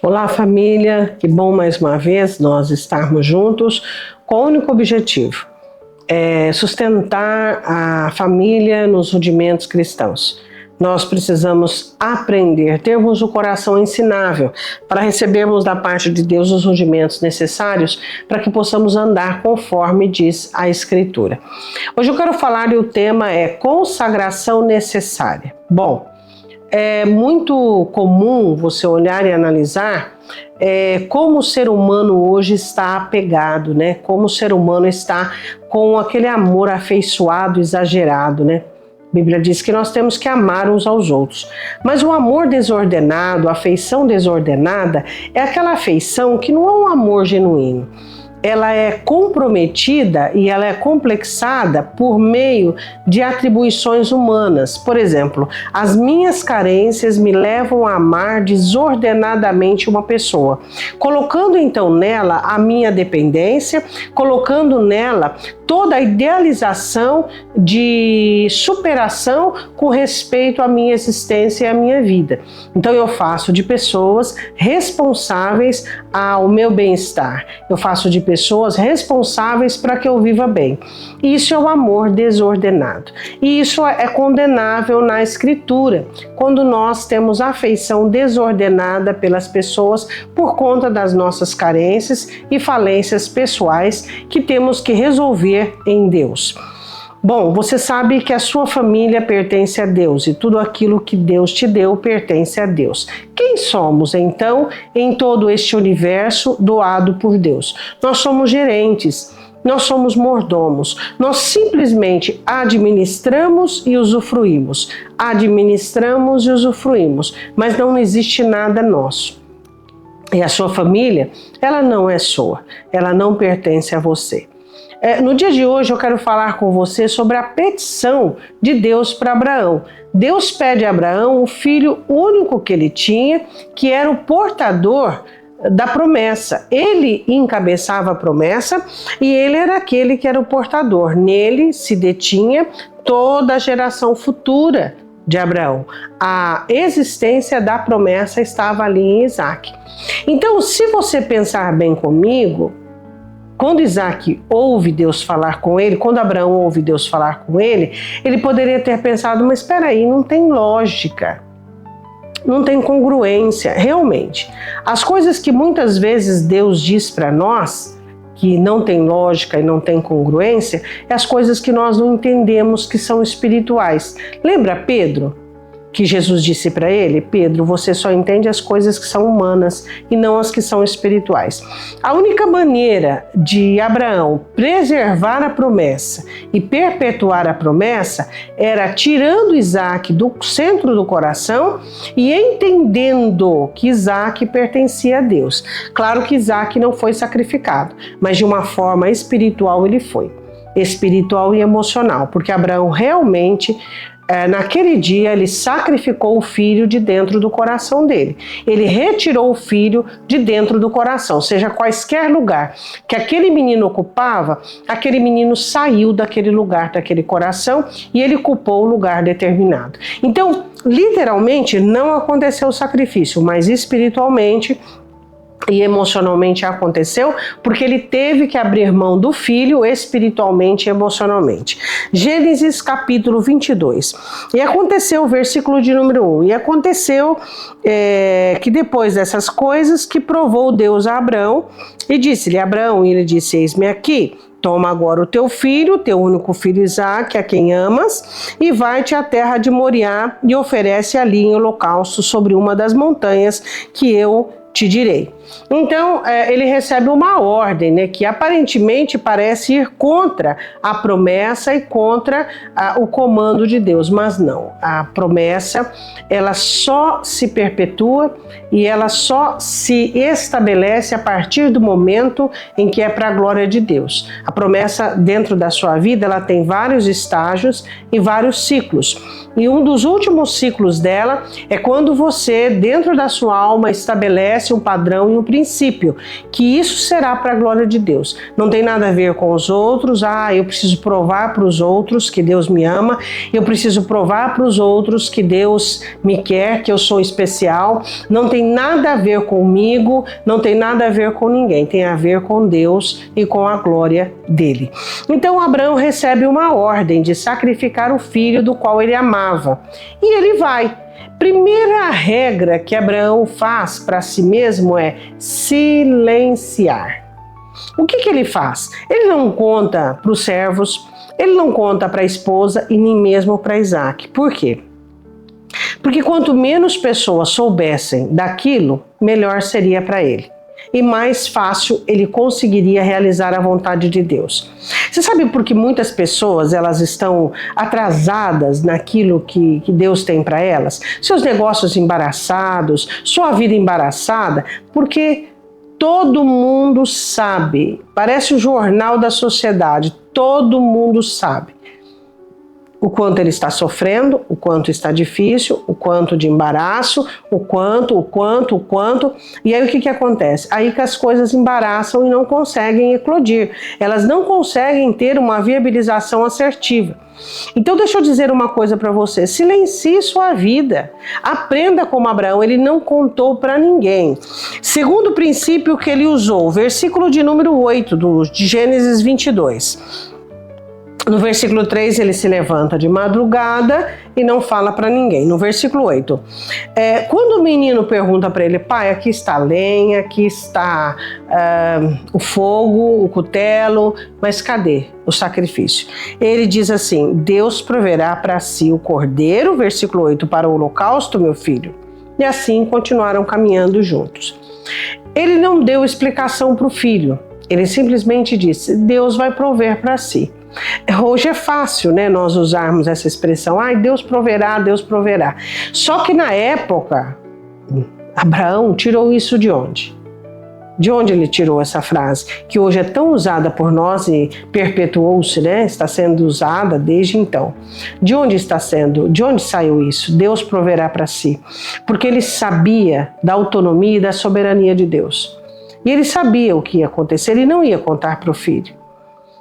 Olá, família, que bom mais uma vez nós estarmos juntos com o único objetivo, sustentar a família nos rudimentos cristãos. Nós precisamos aprender, termos o coração ensinável para recebermos da parte de Deus os rudimentos necessários para que possamos andar conforme diz a Escritura. Hoje eu quero falar e o tema é consagração necessária. Bom, é muito comum você olhar e analisar como o ser humano hoje está apegado, né? Como o ser humano está com aquele amor afeiçoado, exagerado, né? A Bíblia diz que nós temos que amar uns aos outros. Mas o amor desordenado, a afeição desordenada, é aquela afeição que não é um amor genuíno. Ela é comprometida e ela é complexada por meio de atribuições humanas. Por exemplo, as minhas carências me levam a amar desordenadamente uma pessoa, colocando então nela a minha dependência, colocando nela toda a idealização de superação com respeito à minha existência e à minha vida. Então eu faço de pessoas responsáveis ao meu bem-estar. Eu faço de pessoas responsáveis para que eu viva bem. Isso é o amor desordenado. E isso é condenável na Escritura, quando nós temos afeição desordenada pelas pessoas por conta das nossas carências e falências pessoais que temos que resolver em Deus. Bom, você sabe que a sua família pertence a Deus e tudo aquilo que Deus te deu pertence a Deus. Quem somos, então, em todo este universo doado por Deus? Nós somos gerentes, nós somos mordomos, nós simplesmente administramos e usufruímos. Administramos e usufruímos, mas não existe nada nosso. E a sua família, ela não é sua, ela não pertence a você. No dia de hoje eu quero falar com você sobre a petição de Deus para Abraão. Deus pede a Abraão o filho único que ele tinha, que era o portador da promessa. Ele encabeçava a promessa e ele era aquele que era o portador. Nele se detinha toda a geração futura de Abraão. A existência da promessa estava ali em Isaac. Então, se você pensar bem comigo, quando Isaac ouve Deus falar com ele, quando Abraão ouve Deus falar com ele poderia ter pensado, mas espera aí, não tem lógica, não tem congruência. Realmente, as coisas que muitas vezes Deus diz para nós, que não tem lógica e não tem congruência, é as coisas que nós não entendemos que são espirituais. Lembra Pedro? Que Jesus disse para ele, Pedro, você só entende as coisas que são humanas e não as que são espirituais. A única maneira de Abraão preservar a promessa e perpetuar a promessa era tirando Isaac do centro do coração e entendendo que Isaac pertencia a Deus. Claro que Isaac não foi sacrificado, mas de uma forma espiritual ele foi. Espiritual e emocional, porque Abraão realmente naquele dia ele sacrificou o filho de dentro do coração dele. Ele retirou o filho de dentro do coração, seja quaisquer lugar que aquele menino ocupava, aquele menino saiu daquele lugar, daquele coração, e ele ocupou o lugar determinado. Então, literalmente não aconteceu o sacrifício, mas espiritualmente e emocionalmente aconteceu, porque ele teve que abrir mão do filho espiritualmente e emocionalmente. Gênesis capítulo 22. E aconteceu, versículo de número 1, e aconteceu que depois dessas coisas que provou Deus a Abraão e disse-lhe, Abraão, e ele disse, eis-me aqui, toma agora o teu filho, teu único filho Isaque, a quem amas, e vai-te à terra de Moriá e oferece ali em holocausto sobre uma das montanhas que eu te direi. Então, ele recebe uma ordem, né, que aparentemente parece ir contra a promessa e contra o comando de Deus, mas não. A promessa, ela só se perpetua e ela só se estabelece a partir do momento em que é para a glória de Deus. A promessa dentro da sua vida, ela tem vários estágios e vários ciclos. E um dos últimos ciclos dela é quando você, dentro da sua alma, estabelece estabelece um padrão e um princípio, que isso será para a glória de Deus. Não tem nada a ver com os outros, eu preciso provar para os outros que Deus me ama, eu preciso provar para os outros que Deus me quer, que eu sou especial. Não tem nada a ver comigo, não tem nada a ver com ninguém, tem a ver com Deus e com a glória dele. Então Abraão recebe uma ordem de sacrificar o filho do qual ele amava, e ele vai. Primeira regra que Abraão faz para si mesmo é silenciar. O que ele faz? Ele não conta para os servos, ele não conta para a esposa e nem mesmo para Isaac. Por quê? Porque quanto menos pessoas soubessem daquilo, melhor seria para ele. E mais fácil ele conseguiria realizar a vontade de Deus. Você sabe por que muitas pessoas elas estão atrasadas naquilo que Deus tem para elas? Seus negócios embaraçados, sua vida embaraçada, porque todo mundo sabe, parece o jornal da sociedade, todo mundo sabe o quanto ele está sofrendo, o quanto está difícil, o quanto de embaraço, o quanto. E aí o que acontece? Aí que as coisas embaraçam e não conseguem eclodir. Elas não conseguem ter uma viabilização assertiva. Então deixa eu dizer uma coisa para você, silencie sua vida. Aprenda como Abraão, ele não contou para ninguém. Segundo princípio que ele usou, versículo de número 8 de Gênesis 22. No versículo 3, ele se levanta de madrugada e não fala para ninguém. No versículo 8, quando o menino pergunta para ele, pai, aqui está a lenha, aqui está o fogo, o cutelo, mas cadê o sacrifício? Ele diz assim, Deus proverá para si o cordeiro, versículo 8, para o holocausto, meu filho. E assim continuaram caminhando juntos. Ele não deu explicação para o filho, ele simplesmente disse, Deus vai prover para si. Hoje é fácil, né, nós usarmos essa expressão, Deus proverá, Deus proverá. Só que na época, Abraão tirou isso de onde? De onde ele tirou essa frase? Que hoje é tão usada por nós e perpetuou-se, né? Está sendo usada desde então. De onde está sendo? De onde saiu isso? Deus proverá para si. Porque ele sabia da autonomia e da soberania de Deus. E ele sabia o que ia acontecer, ele não ia contar para o filho.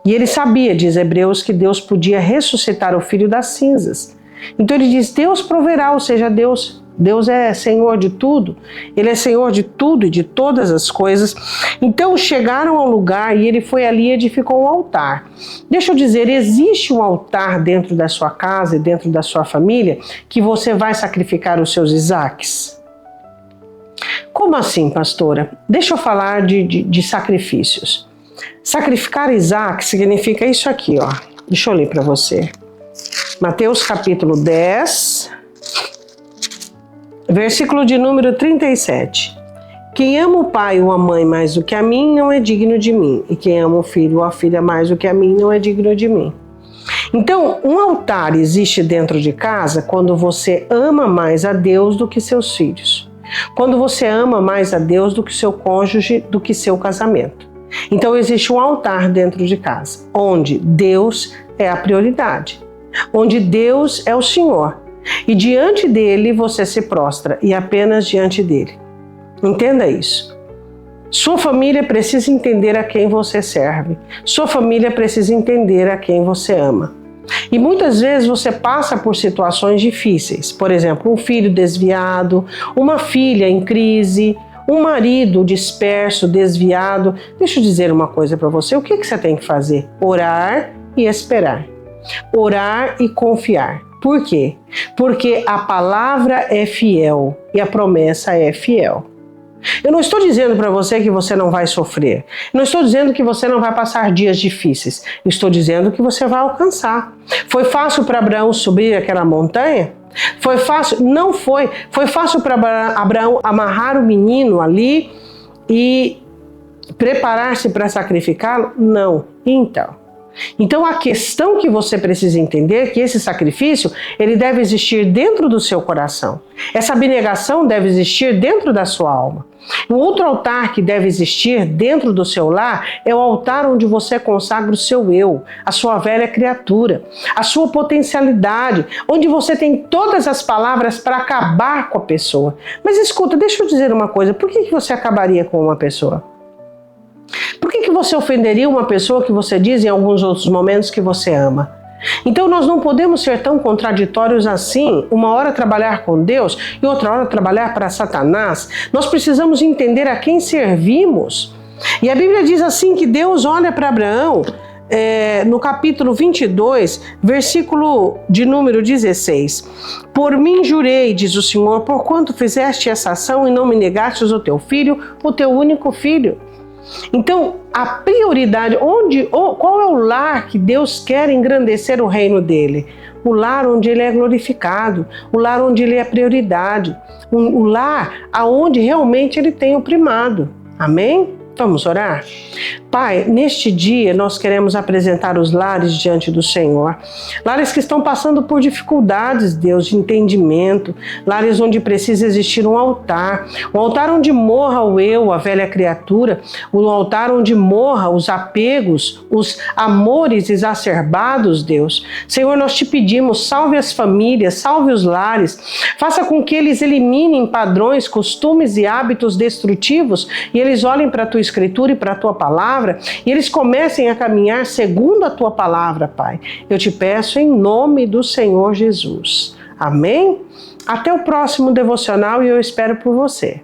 E ele sabia, diz Hebreus, que Deus podia ressuscitar o filho das cinzas. Então ele diz, Deus proverá, ou seja, Deus é Senhor de tudo. Ele é Senhor de tudo e de todas as coisas. Então chegaram ao lugar e ele foi ali e edificou um altar. Deixa eu dizer, existe um altar dentro da sua casa e dentro da sua família que você vai sacrificar os seus Isaques? Como assim, pastora? Deixa eu falar de sacrifícios. Sacrificar Isaac significa isso aqui, ó. Deixa eu ler para você. Mateus capítulo 10, versículo de número 37. Quem ama o pai ou a mãe mais do que a mim não é digno de mim. E quem ama o filho ou a filha mais do que a mim não é digno de mim. Então, um altar existe dentro de casa quando você ama mais a Deus do que seus filhos. Quando você ama mais a Deus do que seu cônjuge, do que seu casamento. Então existe um altar dentro de casa, onde Deus é a prioridade, onde Deus é o Senhor. E diante dele você se prostra, e apenas diante dele. Entenda isso. Sua família precisa entender a quem você serve. Sua família precisa entender a quem você ama. E muitas vezes você passa por situações difíceis. Por exemplo, um filho desviado, uma filha em crise, um marido disperso, desviado. Deixa eu dizer uma coisa para você. O que você tem que fazer? Orar e esperar. Orar e confiar. Por quê? Porque a palavra é fiel e a promessa é fiel. Eu não estou dizendo para você que você não vai sofrer. Não estou dizendo que você não vai passar dias difíceis. Estou dizendo que você vai alcançar. Foi fácil para Abraão subir aquela montanha? Foi fácil? Não foi. Foi fácil para Abraão amarrar o menino ali e preparar-se para sacrificá-lo? Não. Então, Então a questão que você precisa entender é que esse sacrifício, ele deve existir dentro do seu coração. Essa abnegação deve existir dentro da sua alma. O outro altar que deve existir dentro do seu lar é o altar onde você consagra o seu eu, a sua velha criatura, a sua potencialidade, onde você tem todas as palavras para acabar com a pessoa. Mas escuta, deixa eu dizer uma coisa, por que você acabaria com uma pessoa? Por que você ofenderia uma pessoa que você diz em alguns outros momentos que você ama? Então nós não podemos ser tão contraditórios assim, uma hora trabalhar com Deus e outra hora trabalhar para Satanás. Nós precisamos entender a quem servimos. E a Bíblia diz assim que Deus olha para Abraão, no capítulo 22, versículo de número 16. Por mim jurei, diz o Senhor, porquanto fizeste essa ação e não me negastes o teu filho, o teu único filho. Então, a prioridade, qual é o lar que Deus quer engrandecer o reino dele? O lar onde ele é glorificado, o lar onde ele é prioridade, o lar aonde realmente ele tem o primado. Amém? Vamos orar? Pai, neste dia nós queremos apresentar os lares diante do Senhor. Lares que estão passando por dificuldades, Deus, de entendimento. Lares onde precisa existir um altar onde morra o eu, a velha criatura. Um altar onde morra os apegos, os amores exacerbados, Deus. Senhor, nós te pedimos, salve as famílias, salve os lares. Faça com que eles eliminem padrões, costumes e hábitos destrutivos e eles olhem para a tua escritura e para a tua palavra e eles comecem a caminhar segundo a tua palavra, Pai. Eu te peço em nome do Senhor Jesus. Amém? Até o próximo devocional e eu espero por você.